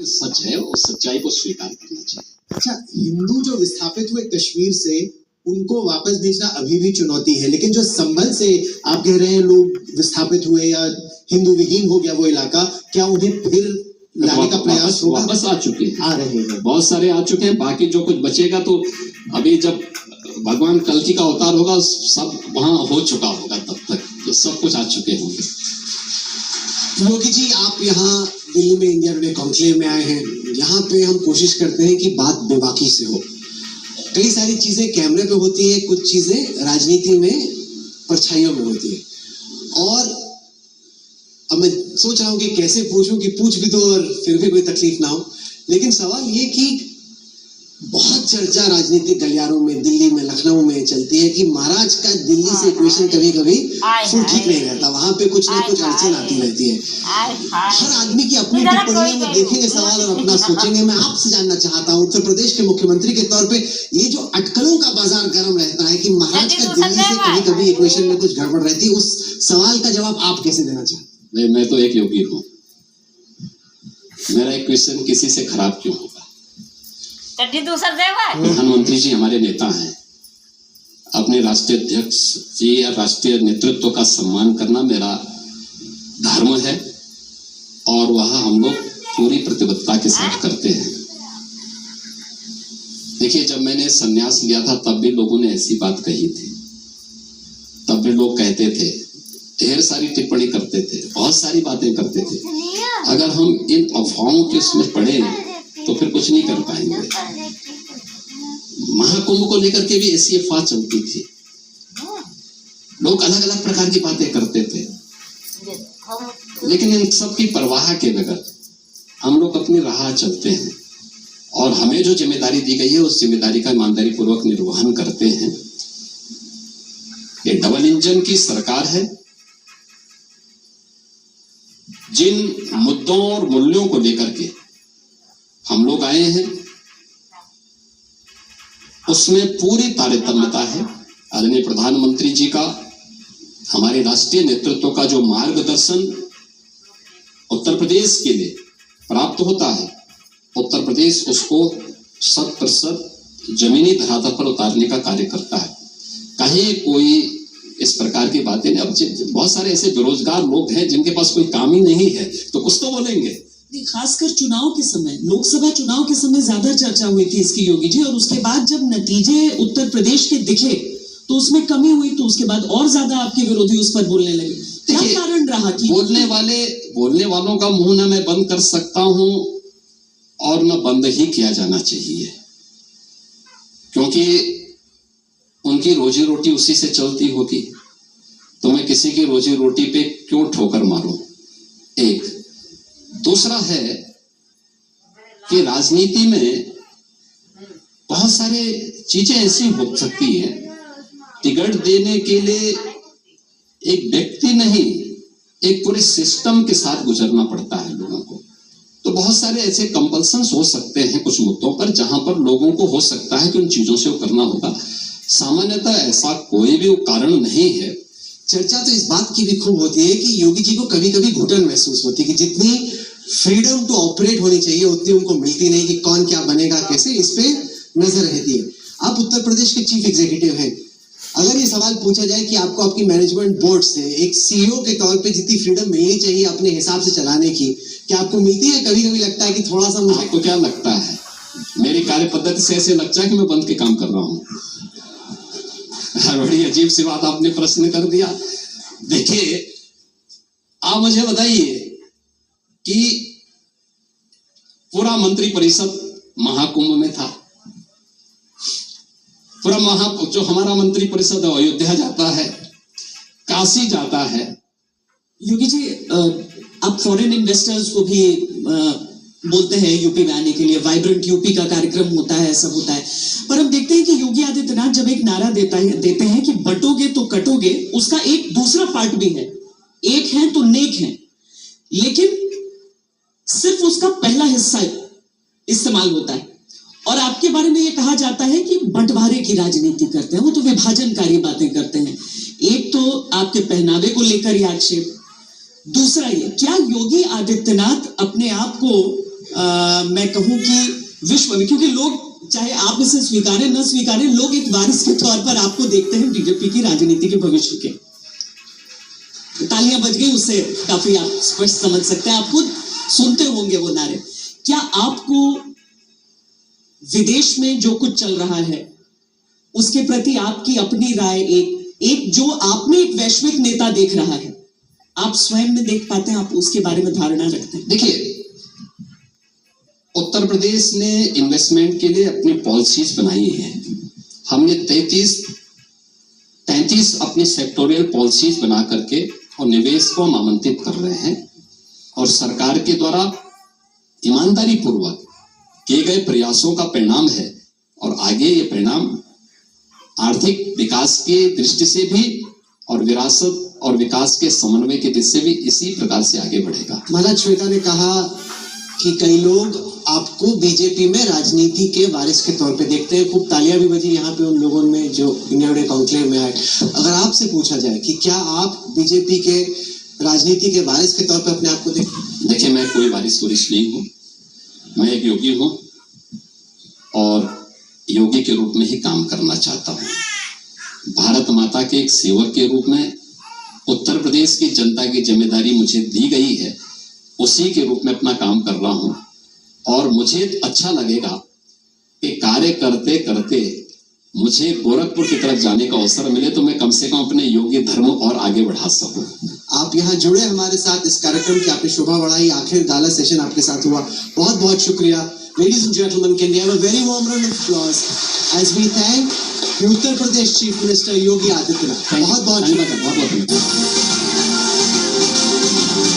सच है और सच्चाई को स्वीकार करना चाहिए। अच्छा, हिंदू जो विस्थापित हुए कश्मीर से उनको वापस भेजना अभी भी चुनौती है, लेकिन जो संभल से आप कह रहे हैं लोग विस्थापित हुए या हिंदू विहीन हो गया वो इलाका, क्या उन्हें फिर लाने का प्रयास होगा? वापस आ चुके हैं, आ रहे हैं, बहुत सारे आ चुके हैं। बाकी जो कुछ बचेगा तो अभी जब भगवान कल्कि का अवतार होगा सब वहां हो चुका होगा, तब तक तो सब कुछ आ चुके होंगे। योगी जी, आप यहाँ दिल्ली में इंडिया टुडे कॉन्क्लेव में आए हैं। यहाँ पे हम कोशिश करते हैं कि बात बेबाकी से हो। कई सारी चीजें कैमरे पे होती है, कुछ चीजें राजनीति में परछाइयों में होती है। और अब मैं सोच रहा हूँ कि कैसे पूछूं कि पूछ भी दो और फिर भी कोई तकलीफ ना हो। लेकिन सवाल ये कि बहुत चर्चा राजनीतिक गलियारों में, दिल्ली में, लखनऊ में चलती है कि महाराज का दिल्ली से इक्वेशन कभी कभी ठीक नहीं रहता, वहां पे कुछ ना कुछ अड़चन आती रहती है। हर आदमी की अपनी टिप्पणियां में देखेंगे सवाल और अपना सोचेंगे। मैं आपसे जानना चाहता हूँ, उत्तर प्रदेश के मुख्यमंत्री के तौर पे ये जो अटकलों का बाजार गर्म रहता है कि महाराज का दिल्ली से कभी कभी इक्वेशन में कुछ गड़बड़ रहती है, उस सवाल का जवाब आप कैसे देना चाहते? नहीं, मैं तो एक योगी हूँ, मेरा इक्वेशन किसी से खराब क्यों होगा? प्रधानमंत्री जी हमारे नेता हैं, अपने राष्ट्रीय अध्यक्ष जी या राष्ट्रीय नेतृत्व का सम्मान करना मेरा धर्म है और वह हम लोग पूरी प्रतिबद्धता के साथ करते हैं। देखिए, जब मैंने संन्यास लिया था तब भी लोगों ने ऐसी बात कही थी, तब भी लोग कहते थे, ढेर सारी टिप्पणी करते थे, बहुत सारी बातें करते थे। अगर हम इन अफवाहों के उसमें पड़े तो फिर कुछ नहीं कर पाएंगे। महाकुंभ को लेकर के भी ऐसी अफवाह चलती थी, लोग अलग अलग प्रकार की बातें करते थे, लेकिन इन सब की परवाह के बगैर हम लोग अपनी राह चलते हैं और हमें जो जिम्मेदारी दी गई है उस जिम्मेदारी का ईमानदारी पूर्वक निर्वहन करते हैं। ये डबल इंजन की सरकार है। जिन मुद्दों और मूल्यों को लेकर के हम लोग आए हैं उसमें पूरी तारतम्यता है। आदरणीय प्रधानमंत्री जी का, हमारे राष्ट्रीय नेतृत्व का जो मार्गदर्शन उत्तर प्रदेश के लिए प्राप्त होता है, उत्तर प्रदेश उसको 100% जमीनी धरातल पर उतारने का कार्य करता है। कहीं कोई इस प्रकार की बातें नहीं। अब बहुत सारे ऐसे बेरोजगार लोग हैं जिनके पास कोई काम ही नहीं है, तो कुछ तो बोलेंगे। खासकर चुनाव के समय, लोकसभा चुनाव के समय ज्यादा चर्चा हुई थी इसकी योगी जी, और उसके बाद जब नतीजे उत्तर प्रदेश के दिखे तो उसमें कमी हुई, तो उसके बाद और ज्यादा आपके विरोधी उस पर बोलने लगे। क्या कारण रहा कि बोलने वालों का मुंह न मैं बंद कर सकता हूं और न बंद ही किया जाना चाहिए, क्योंकि उनकी रोजी रोटी उसी से चलती होगी, तो मैं किसी की रोजी रोटी पे क्यों ठोकर मारूं? एक दूसरा है कि राजनीति में बहुत सारे चीजें ऐसी हो सकती हैं, टिकट देने के लिए एक व्यक्ति नहीं, एक पूरे सिस्टम के साथ गुजरना पड़ता है लोगों को। तो बहुत सारे ऐसे कंपल्सन्स हो सकते हैं कुछ मुद्दों पर, जहां पर लोगों को हो सकता है कि उन चीजों से वो करना होगा। सामान्यतः ऐसा कोई भी कारण नहीं है। चर्चा तो इस बात की भी खूब होती है कि योगी जी को कभी कभी घुटन महसूस होती है कि जितनी फ्रीडम टू ऑपरेट होनी चाहिए उतनी उनको मिलती नहीं, कि कौन क्या बनेगा कैसे, इस पे नजर रहती है। आप उत्तर प्रदेश के चीफ एग्जीक्यूटिव हैं, अगर ये सवाल पूछा जाए कि आपको आपकी मैनेजमेंट बोर्ड से एक सीईओ के तौर पे जितनी फ्रीडम मिलनी चाहिए अपने हिसाब से चलाने की, क्या आपको मिलती है? कभी कभी लगता है कि थोड़ा सा मुझे। आपको क्या लगता है? मेरी कार्य पद्धति से ऐसे लगता है कि मैं बंद के काम कर रहा हूँ। बड़ी अजीब सी बात आपने प्रश्न कर दिया। देखिए, आप मुझे बताइए कि पूरा मंत्री परिषद महाकुंभ में था, पूरा जो हमारा मंत्री परिषद अयोध्या जाता है, काशी जाता है। योगी जी, आप फॉरेन इन्वेस्टर्स को भी बोलते हैं यूपी में आने के लिए, वाइब्रेंट यूपी का कार्यक्रम होता है, सब होता है, पर हम देखते हैं कि योगी आदित्यनाथ जब एक नारा देते हैं कि बटोगे तो कटोगे, उसका एक दूसरा पार्ट भी है, एक है तो नेक है, लेकिन सिर्फ उसका पहला हिस्सा इस्तेमाल होता है। और आपके बारे में यह कहा जाता है कि बंटवारे की राजनीति करते हैं, वो तो विभाजनकारी बातें करते हैं। एक तो आपके पहनावे को लेकर ये आक्षेप, दूसरा ये, क्या योगी आदित्यनाथ अपने आप को मैं कहूं कि विश्व में, क्योंकि लोग चाहे आप इसे स्वीकारें न स्वीकारें, लोग एक वारिस के तौर पर आपको देखते हैं बीजेपी की राजनीति के भविष्य के। तालियां बज गई, उससे काफी आप स्पष्ट समझ सकते हैं, आप खुद सुनते होंगे वो नारे। क्या आपको विदेश में जो कुछ चल रहा है उसके प्रति आपकी अपनी राय, एक जो आपने एक वैश्विक नेता देख रहा है, आप स्वयं में देख पाते हैं, आप उसके बारे में धारणा रखते हैं? देखिए, उत्तर प्रदेश ने इन्वेस्टमेंट के लिए अपनी पॉलिसीज बनाई है। हमने 33 अपनी सेक्टोरियल पॉलिसीज बना करके और निवेश को हम आमंत्रित कर रहे हैं, और सरकार के द्वारा ईमानदारी पूर्वक किए गए प्रयासों का परिणाम है। और आगे ये परिणाम आर्थिक विकास की दृष्टि से भी और विरासत और विकास के समन्वय की दृष्टि से भी इसी प्रकार से आगे बढ़ेगा। माला श्वेता ने कहा कि कई लोग आपको बीजेपी में राजनीति के वारिस के तौर पे देखते हैं। खूब तालियां भी बजी यहाँ पे उन लोगों में जो इंडिया टुडे कॉन्क्लेव में आए। अगर आपसे पूछा जाए कि क्या आप बीजेपी के राजनीति के वारिस के तौर पे अपने आप को देखिए, मैं कोई वारिस नहीं हूँ, मैं एक योगी हूँ और योगी के रूप में ही काम करना चाहता हूँ। भारत माता के एक सेवक के रूप में उत्तर प्रदेश की जनता की जिम्मेदारी मुझे दी गई है, उसी के रूप में अपना काम कर रहा हूँ। और मुझे अच्छा लगेगा कि कार्य करते करते मुझे गोरखपुर की तरफ जाने का अवसर मिले तो मैं कम से कम अपने योग्य धर्म और आगे बढ़ा सकूं। आप यहाँ जुड़े हमारे साथ इस कार्यक्रम की, आपने शोभा बढ़ाई। आखिर गाला सेशन आपके साथ हुआ, बहुत बहुत शुक्रिया। Ladies and gentlemen, can we have a very warm round of applause as we thank the Uttar Pradesh Chief Minister Yogi Adityanath। बहुत बहुत धन्यवाद।